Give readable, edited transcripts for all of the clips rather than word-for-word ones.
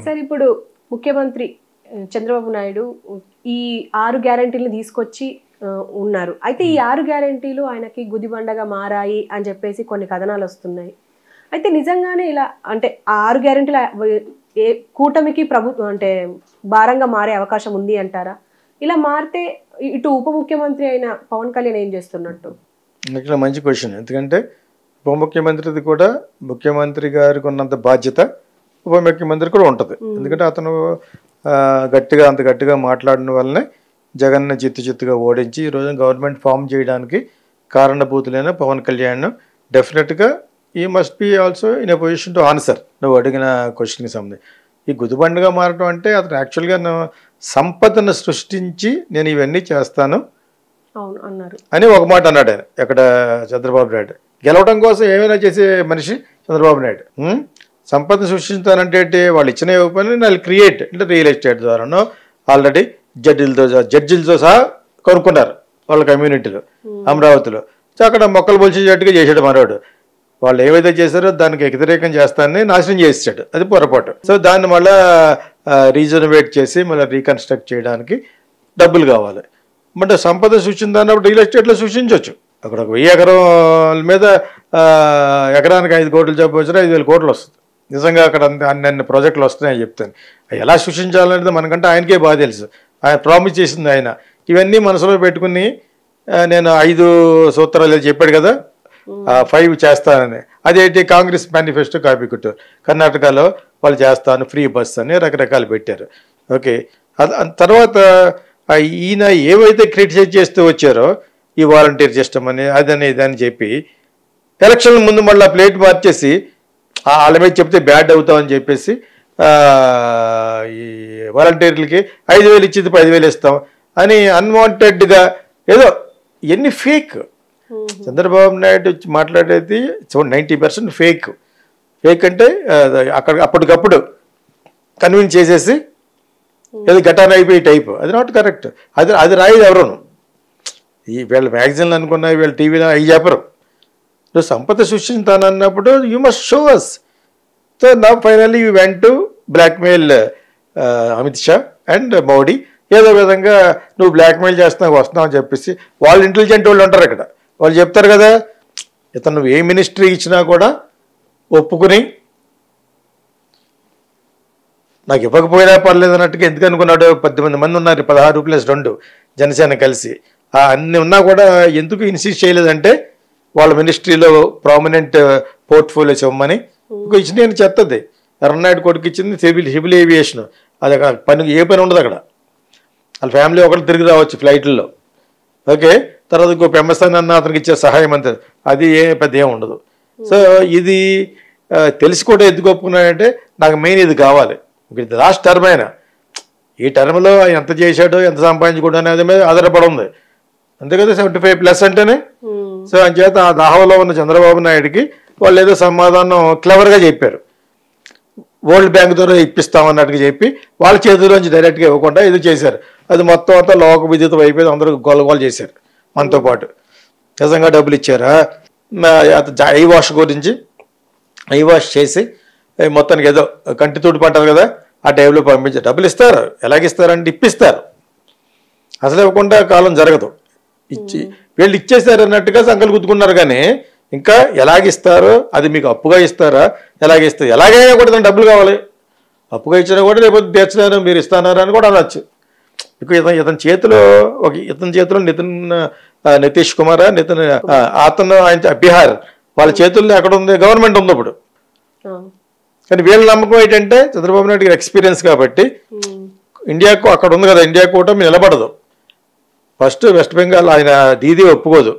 Sir ఇప్పుడు ముఖ్యమంత్రి చంద్రబాబు నాయుడు ఈ 6 గ్యారెంటీలను తీసుకొచ్చి ఉన్నారు. అయితే ఈ 6 గ్యారెంటీలు ఆయనకి గుదిబండగా మారాయి అని చెప్పేసి కొన్ని కథనాలు వస్తున్నాయి. అయితే నిజంగానే ఇలా అంటే 6 గ్యారెంటీల కూటమికి ప్రభుత్వం అంటే భారంగా మారే అవకాశం ఉంది అంటారా? ఇలా మారితే ఇటు ఉప ముఖ్యమంత్రి అయిన పవన్ కళ్యాణ్ ఏం చేస్తున్నట్టు? ఇక్కడ మంచి క్వశ్చన్. ఎందుకంటే ఉప ముఖ్యమంత్రిది కూడా ముఖ్యమంత్రి గారికి ఉన్నంత బాధ్యత ఉప ముఖ్యమంత్రి కూడా ఉంటుంది. ఎందుకంటే అతను అంత గట్టిగా మాట్లాడిన వల్లనే జగన్ని చిత్తుగా ఓడించి ఈరోజు గవర్నమెంట్ ఫామ్ చేయడానికి కారణభూతులైన పవన్ కళ్యాణ్ డెఫినెట్గా ఈ must be also in a position to answer నువ్వు అడిగిన క్వశ్చన్కి సంబంధించి. ఈ గుదిబండగా మారటం అంటే అతను యాక్చువల్గా సంపదను సృష్టించి నేను ఇవన్నీ చేస్తాను అని ఒక మాట అన్నాడు ఆయన. ఎక్కడ చంద్రబాబు నాయుడు గెలవడం కోసం ఏమైనా చేసే మనిషి చంద్రబాబు నాయుడు. సంపద సృష్టించానంటే వాళ్ళు ఇచ్చిన పని వాళ్ళు క్రియేట్ అంటే రియల్ ఎస్టేట్ ద్వారానో ఆల్రెడీ జడ్జిలతో సహా కొనుక్కున్నారు వాళ్ళ కమ్యూనిటీలో అమరావతిలో. సో అక్కడ మొక్కలు పొలిచేటట్టుగా చేసాడు మనోడు. వాళ్ళు ఏవైతే చేశారో దానికి వ్యతిరేకం చేస్తానని నాశనం చేసాడు. అది పొరపాటు. సో దాన్ని మళ్ళీ రీజనరేట్ చేసి మళ్ళీ రీకన్స్ట్రక్ట్ చేయడానికి డబ్బులు కావాలి. అంటే సంపద సృష్టిందన్నప్పుడు రియల్ ఎస్టేట్లో సృష్టించవచ్చు. అక్కడ 1000 ఎకరాల మీద ఎకరానికి 5 కోట్లు చెప్పు వచ్చినా 5,000 కోట్లు వస్తుంది. నిజంగా అక్కడ అన్ని ప్రాజెక్టులు వస్తున్నాయని చెప్తాను. ఎలా సృష్టించాలనేది మనకంటే ఆయనకే బాగా తెలుసు. ఆయన ప్రామిస్ చేసింది ఆయన. ఇవన్నీ మనసులో పెట్టుకుని నేను 5 సూత్రాలు చెప్పాడు కదా 5 చేస్తానని. అదేంటి కాంగ్రెస్ మేనిఫెస్టో కాపీ కొట్టారు. కర్ణాటకలో వాళ్ళు చేస్తాను ఫ్రీ బస్ అని రకరకాలు పెట్టారు. ఓకే, తర్వాత ఈయన ఏవైతే క్రిటిసైజ్ చేస్తూ వచ్చారో ఈ వాలంటీర్ సిస్టమ్ అని అదని ఇదని చెప్పి ఎలక్షన్ ముందు మళ్ళీ ప్లేట్ మార్చేసి వాళ్ళ మీద చెప్తే బ్యాడ్ అవుతామని చెప్పేసి ఈ వాలంటీర్లకి 5,000 ఇచ్చింది 10,000 ఇస్తాం అని అన్వాంటెడ్గా ఏదో ఎన్ని ఫేక్. చంద్రబాబు నాయుడు మాట్లాడేది 90% ఫేక్. ఫేక్ అంటే అప్పటికప్పుడు కన్విన్స్ చేసేసి ఏదో ఘటాన్ అయిపోయి టైప్. అది నాట్ కరెక్ట్. అది రాయదు ఎవరును. ఈ వీళ్ళ మ్యాగజైన్లు అనుకున్నా వీళ్ళ టీవీలో అవి చెప్పరు. నువ్వు సంపద సృష్టించానన్నప్పుడు you must show us. So నా finally you went to blackmail Amit Shah and Modi. ఏదో విధంగా నువ్వు బ్లాక్మెయిల్ చేస్తున్నావు వస్తున్నావు అని చెప్పేసి వాళ్ళు ఇంటెలిజెంట్ వాళ్ళు ఉంటారు ఇక్కడ. వాళ్ళు చెప్తారు కదా ఇతను నువ్వు ఏ మినిస్ట్రీ ఇచ్చినా కూడా ఒప్పుకుని నాకు ఇవ్వకపోయినా పర్లేదు అన్నట్టుగా ఎందుకు అనుకున్నాడు. 18 మంది ఉన్నారు 16+2 జనసేన కలిసి. అన్ని ఉన్నా కూడా ఎందుకు ఇన్సిస్ట్ చేయలేదంటే వాళ్ళ మినిస్ట్రీలో ప్రామినెంట్ పోర్ట్ఫోలియోస్ ఇవ్వమని. ఇచ్చిన నేను చెత్తది ఎర్రనాయుడు కొడుకు ఇచ్చింది సివిల్ ఏవియేషన్. అది పని ఏ పని ఉండదు అక్కడ. వాళ్ళ ఫ్యామిలీ ఒకళ్ళు తిరిగి రావచ్చు ఫ్లైట్లలో. ఓకే, తర్వాత ఇంకో పెమ్మస్థాన్ అన్న అతనికి ఇచ్చే సహాయం అంతే. అది పెద్ద ఏం ఉండదు. సో ఇది తెలిసి కూడా ఎందుకు ఒప్పుకున్నాడంటే నాకు మెయిన్ ఇది కావాలి. ఇది లాస్ట్ టర్మ్ అయినా ఈ టర్మ్లో ఎంత చేశాడో ఎంత సంపాదించుకోవడం అనేది మీద ఆధారపడి ఉంది. అంతే కదా 75+ అంటేనే. సో అంచేత ఆ దాహంలో ఉన్న చంద్రబాబు నాయుడికి వాళ్ళు ఏదో సమాధానం క్లవర్గా చెప్పారు. వరల్డ్ బ్యాంక్ ద్వారా ఇప్పిస్తామన్నట్టుగా చెప్పి వాళ్ళ చేతిలోంచి డైరెక్ట్గా ఇవ్వకుండా ఏదో చేశారు. అది మొత్తం అంతా లోక విద్యుత్ అయిపోయి అందరూ గోలగోలు చేశారు మనతో పాటు. నిజంగా డబ్బులు ఇచ్చారా? ఐ వాష్ గురించి ఐ వాష్ చేసి మొత్తానికి ఏదో కంటి తూడు పట్టారు కదా ఆ టైంలో పంపించారు. డబ్బులు ఇస్తారు. ఎలాగిస్తారంటే ఇప్పిస్తారు. అసలు ఇవ్వకుండా కాలం జరగదు. వీళ్ళు ఇచ్చేసారు అన్నట్టుగా సంకలు గుర్తుకున్నారు. కానీ ఇంకా ఎలాగిస్తారో అది మీకు అప్పుగా ఇస్తారా ఎలాగిస్తారు ఎలాగైనా కూడా డబ్బులు కావాలి. అప్పుగా ఇచ్చినా కూడా లేకపోతే తీర్చినారు మీరు ఇస్తానారా అని కూడా అనొచ్చు. ఇతని చేతిలో నితీష్ కుమార్ అతను ఆయన బీహార్ వాళ్ళ చేతుల్లో ఎక్కడ ఉంది గవర్నమెంట్ ఉంది ఇప్పుడు. కానీ వీళ్ళ నమ్మకం ఏంటంటే చంద్రబాబు నాయుడు గారి ఎక్స్పీరియన్స్ కాబట్టి ఇండియాకు అక్కడ ఉంది కదా ఇండియా కూటమి నిలబడదు. ఫస్ట్ వెస్ట్ బెంగాల్ ఆయన దీదీ ఒప్పుకోదు.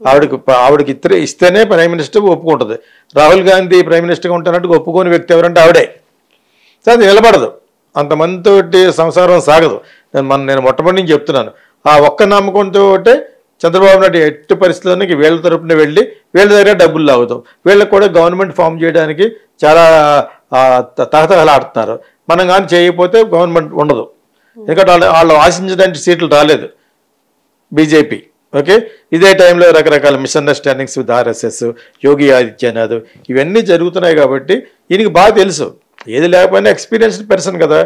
ఆవిడకి ఇస్తేనే ప్రైమ్ మినిస్టర్ ఒప్పుకుంటుంది. రాహుల్ గాంధీ ప్రైమ్ మినిస్టర్గా ఉంటున్నట్టుగా ఒప్పుకోని వ్యక్తి ఎవరంటే ఆవిడే. సో అది నిలబడదు. అంతమందితోటి సంసారం సాగదు. నేను మొట్టమొదటి నుంచి చెప్తున్నాను. ఆ ఒక్క నమ్మకంతో చంద్రబాబు నాయుడు ఎట్టి పరిస్థితుల్లోకి వీళ్ళ తరపున వెళ్ళి వీళ్ళ దగ్గర డబ్బులు లాగుతాం. వీళ్ళకి కూడా గవర్నమెంట్ ఫామ్ చేయడానికి చాలా తహతహలాడుతున్నారు. మనం కానీ చేయకపోతే గవర్నమెంట్ ఉండదు. ఎందుకంటే వాళ్ళు ఆశించడానికి సీట్లు రాలేదు బీజేపీ. ఓకే, ఇదే టైంలో రకరకాల misunderstandings with RSS Yogi Adityanath ఇవన్నీ జరుగుతున్నాయి కాబట్టి ఈయనకి బాగా తెలుసు ఏది లేకపోయినా ఎక్స్పీరియన్స్డ్ పర్సన్ కదా.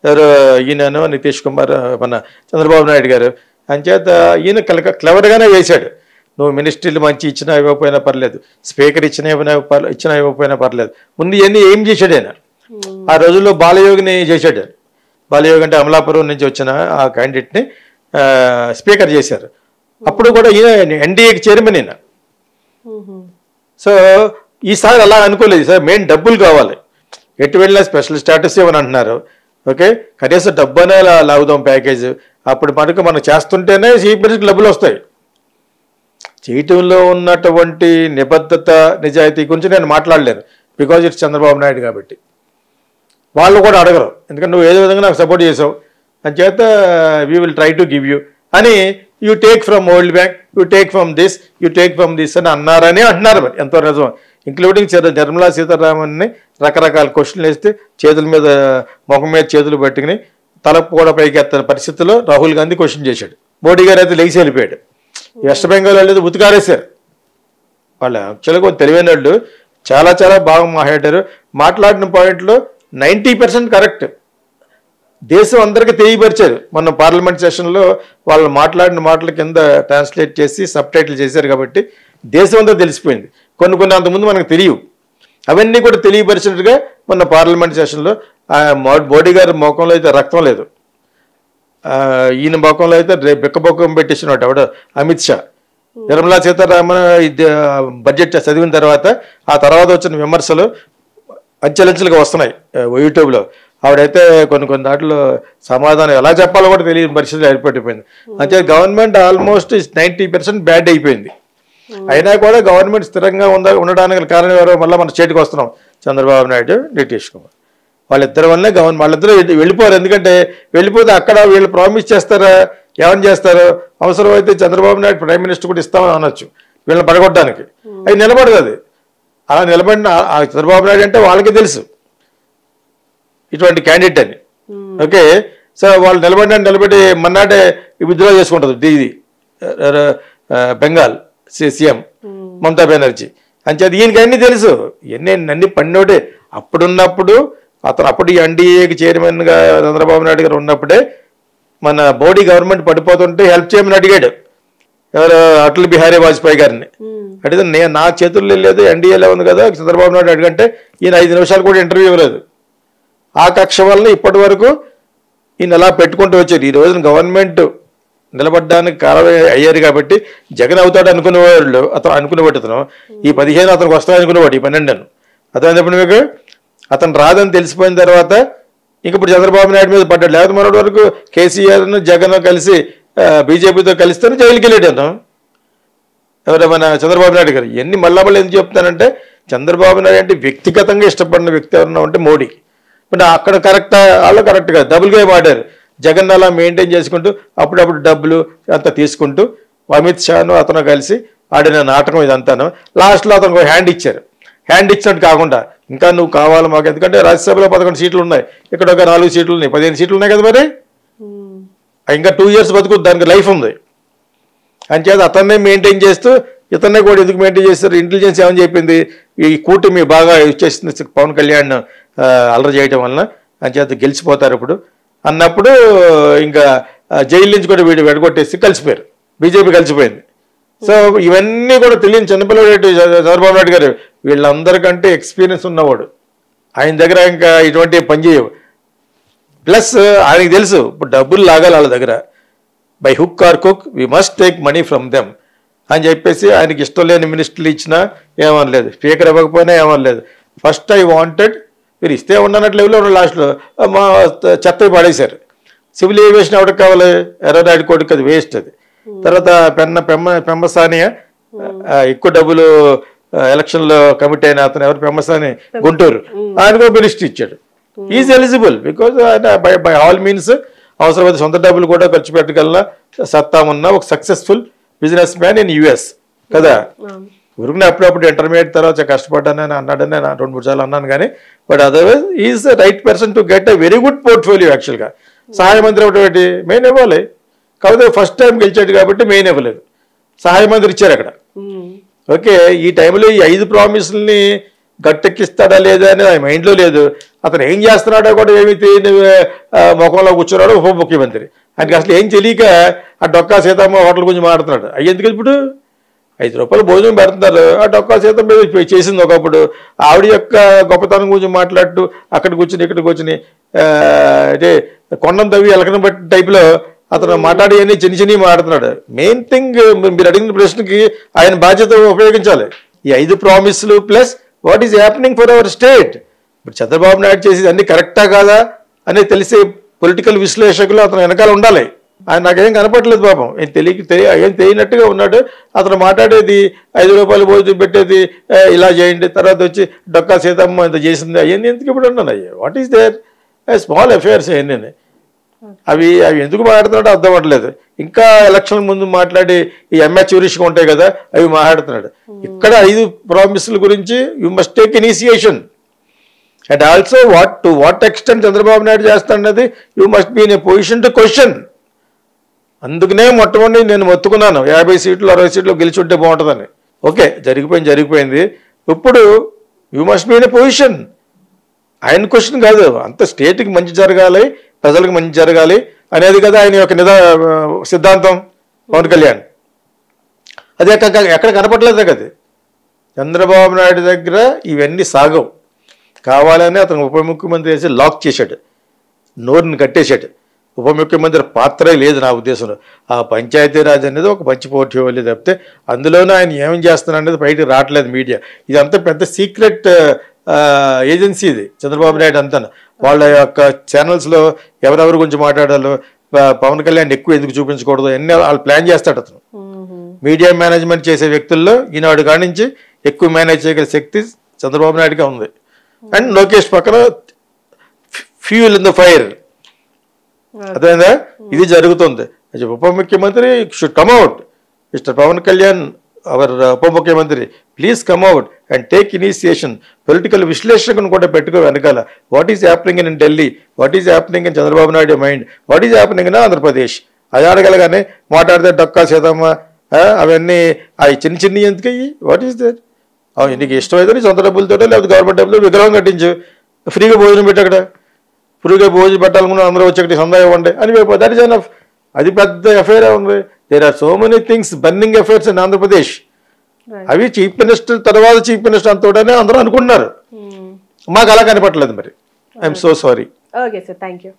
ఎవరు ఈయనను నితీష్ కుమార్, మన చంద్రబాబు నాయుడు గారు. అంచేత ఈయన క్లవర్గానే వేశాడు. నువ్వు మినిస్ట్రీలు మంచి ఇచ్చినా ఇవ్వకపోయినా పర్లేదు, స్పీకర్ ఇచ్చినా ఇవ్వకపోయినా పర్లేదు. ముందు ఇవన్నీ ఏం చేశాడు ఆయన? ఆ రోజుల్లో బాలయోగిని చేశాడు. బాలయోగి అంటే అమలాపురం నుంచి వచ్చిన ఆ క్యాండిడేట్ని స్పీకర్ చేశారు. అప్పుడు కూడా ఈయన ఎన్డీఏకి చైర్మన్ ఈయన. సో ఈసారి అలా అనుకోలేదు. సార్ మెయిన్ డబ్బులు కావాలి, ఎటు వెళ్ళినా స్పెషల్ స్టేటస్ ఇవ్వని అంటున్నారు. ఓకే, కనీసం డబ్బు అనే లాగుదాం ప్యాకేజ్. అప్పుడు మనకు మనం చేస్తుంటేనే చీఫ్ మినిస్టర్కి డబ్బులు వస్తాయి. చేయటంలో ఉన్నటువంటి నిబద్ధత, నిజాయితీ గురించి నేను మాట్లాడలేను, బికాజ్ ఇట్స్ చంద్రబాబు నాయుడు కాబట్టి. వాళ్ళు కూడా అడగరు, ఎందుకంటే నువ్వు ఏదో విధంగా నాకు సపోర్ట్ చేసావు అని చేత we will try to give you అని, you take from World Bank, you take from this, you take from this అని అన్నారని అంటున్నారు. మరి ఎంతో నిజం. ఇంక్లూడింగ్ నిర్మలా సీతారామన్ని రకరకాల క్వశ్చన్లు వేస్తే చేతుల మీద, ముఖం మీద చేతులు పట్టుకుని తలపు కూడా పైకి ఎత్తని పరిస్థితుల్లో రాహుల్ గాంధీ క్వశ్చన్ చేశాడు. మోడీ గారు అయితే లేచి వెళ్ళిపోయాడు. వెస్ట్ బెంగాల్ వాళ్ళు ఉతికారేశారు. వాళ్ళు యాక్చువల్గా తెలివైన వాళ్ళు, చాలా చాలా బాగా మాట్లాడారు. మాట్లాడిన పాయింట్లో 90% కరెక్ట్. దేశం అందరికీ తెలియపరిచారు. మొన్న పార్లమెంట్ సెషన్లో వాళ్ళు మాట్లాడిన మాటల కింద ట్రాన్స్లేట్ చేసి సబ్ టైటిల్ చేశారు కాబట్టి దేశం అంతా తెలిసిపోయింది. కొన్ని అంతకుముందు మనకు తెలియవు, అవన్నీ కూడా తెలియపరిచినట్టుగా మొన్న పార్లమెంట్ సెషన్లో మోడీ గారి ముఖంలో అయితే రక్తం లేదు, ఈయన ముఖంలో అయితే బిక్కబొక్కం పెట్టేసినట్టు ఎవడ అమిత్ షా. నిర్మలా సీతారామన్ బడ్జెట్ చదివిన తర్వాత ఆ తర్వాత వచ్చిన విమర్శలు అంచెలంచెలుగా వస్తున్నాయి యూట్యూబ్లో. ఆవిడైతే కొన్ని దాంట్లో సమాధానం ఎలా చెప్పాలో కూడా తెలియని పరిస్థితులు ఏర్పడిపోయింది. అంటే గవర్నమెంట్ ఆల్మోస్ట్ 90% బ్యాడ్ అయిపోయింది. అయినా కూడా గవర్నమెంట్ స్థిరంగా ఉండడానికి కారణం ఎవరో? మళ్ళీ మన స్టేట్కి వస్తున్నాం, చంద్రబాబు నాయుడు, నితీష్ కుమార్. వాళ్ళిద్దరి వల్లే వాళ్ళిద్దరూ వెళ్ళిపోరు. ఎందుకంటే వెళ్ళిపోతే అక్కడ వీళ్ళు ప్రామిస్ చేస్తారా, ఏమని చేస్తారు? అవసరమైతే చంద్రబాబు నాయుడు ప్రైమ్ మినిస్టర్ కూడా ఇస్తామని అనొచ్చు వీళ్ళని పడగొట్టడానికి. అది నిలబడదు. అది అలా నిలబడిన చంద్రబాబు నాయుడు అంటే వాళ్ళకి తెలుసు ఇటువంటి క్యాండిడేట్ అని. ఓకే, సో వాళ్ళు నిలబడి మన్నాడే విత్డ్రా చేసుకుంటుంది ఇది బెంగాల్ సీఎం మమతా బెనర్జీ. అంచేది ఈయనకి అన్నీ తెలుసు, అన్ని పన్నోడే. అప్పుడున్నప్పుడు అప్పుడు ఎన్డీఏకి చైర్మన్గా చంద్రబాబు నాయుడు గారు ఉన్నప్పుడే మన మోడీ గవర్నమెంట్ పడిపోతుంటే హెల్ప్ చేయమని అడిగాడు ఎవరు, అటల్ బిహారీ వాజ్పేయి గారిని. అడిగితే నా చేతుల్లో లేదు, ఎన్డీఏలో ఉంది కదా చంద్రబాబు నాయుడు అడిగంటే ఈయన 5 నిమిషాలు కూడా ఇంటర్వ్యూ ఇవ్వలేదు. ఆ కక్ష వల్ల ఇప్పటి వరకు ఈయన అలా పెట్టుకుంటూ వచ్చారు. ఈ రోజున గవర్నమెంట్ నిలబడ్డానికి కారణం అయ్యారు కాబట్టి జగన్ అవుతాడు అనుకునేవాళ్ళు, అతను అనుకునేవాడు అతను ఈ 15 అతనికి వస్తాయి అనుకునేవాడు, ఈ 12 అతను చెప్పిన మీకు అతను రాదని తెలిసిపోయిన తర్వాత ఇంక ఇప్పుడు చంద్రబాబు నాయుడు మీద పడ్డాడు. లేకపోతే మొన్నటి వరకు కేసీఆర్ను జగన్ కలిసి బీజేపీతో కలిస్తేనే జైలుకి వెళ్ళాడు అతను. ఎవరు? మన చంద్రబాబు నాయుడు గారు. ఇవన్నీ మళ్ళీ ఎందుకు చెప్తానంటే చంద్రబాబు నాయుడు అంటే వ్యక్తిగతంగా ఇష్టపడిన వ్యక్తి ఎవరన్నా ఉంటే మోడీ. అంటే అక్కడ కరెక్టా, వాళ్ళు కరెక్ట్ కాదు, డబుల్ గేమ్ ఆడారు. జగన్ అలా మెయింటైన్ చేసుకుంటూ అప్పుడప్పుడు డబ్బులు అంతా తీసుకుంటూ అమిత్ షాను అతను కలిసి ఆడిన నాటకం ఇదంతాను. లాస్ట్లో అతనికి హ్యాండ్ ఇచ్చారు. హ్యాండ్ ఇచ్చినట్టు కాకుండా ఇంకా నువ్వు కావాలి మాకు, ఎందుకంటే రాజ్యసభలో 11 సీట్లు ఉన్నాయి, ఇక్కడ ఒక 4 సీట్లు ఉన్నాయి, 15 సీట్లు ఉన్నాయి కదా. మరి ఇంకా 2 years బతుకు, దానికి లైఫ్ ఉంది. అంచేది అతన్నే మెయింటైన్ చేస్తూ ఇతన్నే కూడా ఎందుకు మెయింటైన్ చేస్తారు? ఇంటెలిజెన్స్ ఏమని చెప్పింది, ఈ కూటమి బాగా యూజ్ చేస్తుంది పవన్ కళ్యాణ్ అల్లరి చేయటం వలన, అంచేత గెలిచిపోతారు ఇప్పుడు అన్నప్పుడు ఇంకా జైలు నుంచి కూడా వీడు వెడగొట్టేసి కలిసిపోయారు, బీజేపీ కలిసిపోయింది. సో ఇవన్నీ కూడా తెలియని చిన్నపిల్లడు చంద్రబాబు నాయుడు గారు వీళ్ళందరికంటే ఎక్స్పీరియన్స్ ఉన్నవాడు. ఆయన దగ్గర ఇంకా ఇటువంటి పని చేయవు. ప్లస్ ఆయనకి తెలుసు ఇప్పుడు డబ్బులు లాగాలి వాళ్ళ దగ్గర, by hook are cook we must take money from them అని చెప్పేసి ఆయనకి ఇష్టం లేని మినిస్టర్లు ఇచ్చినా ఏమనలేదు, స్పీకర్ ఇవ్వకపోయినా ఏమనలేదు. ఫస్ట్ ఐ వాంటెడ్, మీరు ఇస్తే ఉండనట్లు లెవెల్లో లాస్ట్లో మా చెత్త పడేశారు. సివిల్ ఏవియేషన్ ఎవరికి కావాలి? ఎర్రనాయుడు కోటికి, అది వేస్ట్. అది తర్వాత పెమ్మసానియా ఎక్కువ డబ్బులు ఎలక్షన్లో కమిట్ అయిన అతను ఎవరు, పెమ్మసాని గుంటూరు, ఆయనకు మినిస్టర్ ఇచ్చాడు. ఈజ్ ఎలిజిబుల్ బికాజ్ ఆయన బై ఆల్ మీన్స్ అవసరమైతే సొంత డబ్బులు కూడా ఖర్చు పెట్టగల సత్తా ఉన్న ఒక successful business man in US కదా. ఊరికి అప్పుడప్పుడు ఇంటర్మీడియట్ తర్వాత కష్టపడ్డానని అన్నాడని నేను 2-3 సార్లు అన్నాను కానీ, but otherwise is the right person to get a very good portfolio. యాక్చువల్గా సహాయ మంత్రి ఒకటి మెయిన్ ఇవ్వాలి, కాకపోతే ఫస్ట్ టైం గెలిచాడు కాబట్టి మెయిన్ ఇవ్వలేదు, సహాయ మంత్రి ఇచ్చారు అక్కడ. ఓకే, ఈ టైంలో ఈ 5 ప్రామిస్ని గట్టెక్కిస్తాడా లేదా అని ఆయన మైండ్లో లేదు. అతను ఏం చేస్తున్నాడో కూడా ఏమి తెలియని ముఖంలో కూర్చున్నాడు ఉప ముఖ్యమంత్రి. ఆయనకి అసలు ఏం తెలియక ఆ డొక్కా సీతమ్మ హోటల్ గురించి మాట్లాడుతున్నాడు. అయ్యి ఎందుకు ఇప్పుడు 5 రూపాయలు భోజనం పెడుతున్నారు, ఆ డొక్కా సీతమ్మ చేసింది ఒకప్పుడు. ఆవిడ యొక్క గొప్పతనం గురించి మాట్లాడుతూ అక్కడ కూర్చుని ఇక్కడ కూర్చుని అంటే కొండం తవ్వి ఎలకన బట్టి టైప్లో అతను మాట్లాడి అన్ని చిన్ని మాట్లాడుతున్నాడు. మెయిన్ థింగ్ మీరు అడిగిన ప్రశ్నకి ఆయన బాధ్యత ఉపయోగించాలి. ఈ 5 ప్రామిస్లు plus what is happening for our state. ఇప్పుడు చంద్రబాబు నాయుడు చేసేది అన్ని కరెక్టా కాదా అనేది తెలిసే పొలిటికల్ విశ్లేషకులు అతను వెనకాల ఉండాలి. ఆయన నాకేం కనపడలేదు పాపం, ఏం తెలియనట్టుగా ఉన్నాడు. అతను మాట్లాడేది 5 రూపాయలు భోజనం పెట్టేది, ఇలా చేయండి, తర్వాత వచ్చి డొక్కా సీతమ్మ ఇంత చేసింది, అవన్నీ ఎందుకు ఇప్పుడు ఉన్నాను. అయ్యే what is there small affairs అవన్నీ. అవి ఎందుకు మాట్లాడుతున్నాడో అర్థం అవ్వట్లేదు. ఇంకా ఎలక్షన్ ముందు మాట్లాడి ఈ అమ్యాచ్యూరిష్గా ఉంటాయి కదా, అవి మాట్లాడుతున్నాడు. ఇక్కడ 5 ప్రామిస్ల గురించి you must take initiation. And also what extent Chandrababu Naidu చేస్తాడన్నది you must be in a position to question. అందుకనే మొట్టమొదటి నేను మొత్తుకున్నాను 50 సీట్లు 60 సీట్లు గెలిచి ఉంటే బాగుంటుందని. ఓకే, జరిగిపోయింది. ఇప్పుడు you must be in a position. ఆయన క్వశ్చన్ కాదు, అంత స్టేట్కి మంచి జరగాలి, ప్రజలకు మంచి జరగాలి అనేది కదా ఆయన యొక్క సిద్ధాంతం పవన్ కళ్యాణ్. అది ఎక్కడ కనపడలేదు కదా. చంద్రబాబు నాయుడు దగ్గర ఇవన్నీ సాగవు. కావాలని అతను ఉప ముఖ్యమంత్రి వేసి లాక్ చేశాడు, నోరుని కట్టేశాడు. ఉప ముఖ్యమంత్రి పాత్రే లేదు నా ఉద్దేశంలో. ఆ పంచాయతీరాజ్ అనేది ఒక మంచి పోర్ట్ఫోలియో తప్పితే అందులోనే ఆయన ఏం చేస్తున్నా అనేది బయటకు రావట్లేదు మీడియా. ఇదంతా పెద్ద సీక్రెట్ ఏజెన్సీ ఇది చంద్రబాబు నాయుడు అంతా. వాళ్ళ యొక్క ఛానల్స్లో ఎవరెవరి గురించి మాట్లాడాలో, పవన్ కళ్యాణ్ ఎక్కువ ఎందుకు చూపించకూడదు అన్నీ వాళ్ళు ప్లాన్ చేస్తాడు అతను. మీడియా మేనేజ్మెంట్ చేసే వ్యక్తుల్లో ఈనాడు కాడి నుంచి ఎక్కువ మేనేజ్ చేయగల శక్తి చంద్రబాబు నాయుడుగా ఉంది. అండ్ లోకేష్ పక్కన ఫ్యూల్ ఇన్ ద ఫైర్. అదేందా ఇది జరుగుతుంది. ఉప ముఖ్యమంత్రి should come out. Mister Pawan Kalyan, our ఉప ముఖ్యమంత్రి, please come out and take initiation. Political విశ్లేషకును కూడా పెట్టుకో వెనకాల. What is happening in Delhi, what is happening in Chandrababu Naidu mind, what is happening in Andhra Pradesh. అది అడగలగానే మాట్లాడితే డొక్కా సీతమ్మ అవన్నీ అవి చిన్ని ఎందుకు అయ్యి. What is that? నీకు ఇష్టమైతే సొంత డబ్బులతో లేకపోతే గవర్నమెంట్ డబ్బులు విగ్రహం కట్టించు, ఫ్రీగా భోజనం పెట్టి అక్కడ ఫ్రీగా భోజనం పెట్టాలనుకున్న అందరూ వచ్చి ఒకటి సందా ఇవ్వండి అని దట్ ఈస్ ఎనఫ్. అది పెద్ద అఫేర్ ఉంది. There are so many things burning affairs in Andhra Pradesh. అవి చీఫ్ మినిస్టర్ తర్వాత చీఫ్ మినిస్టర్ అంతోటనే అందరూ అనుకుంటున్నారు. మాకు అలా కనపట్లేదు. మరి I'm so sorry. Okay sir, thank you.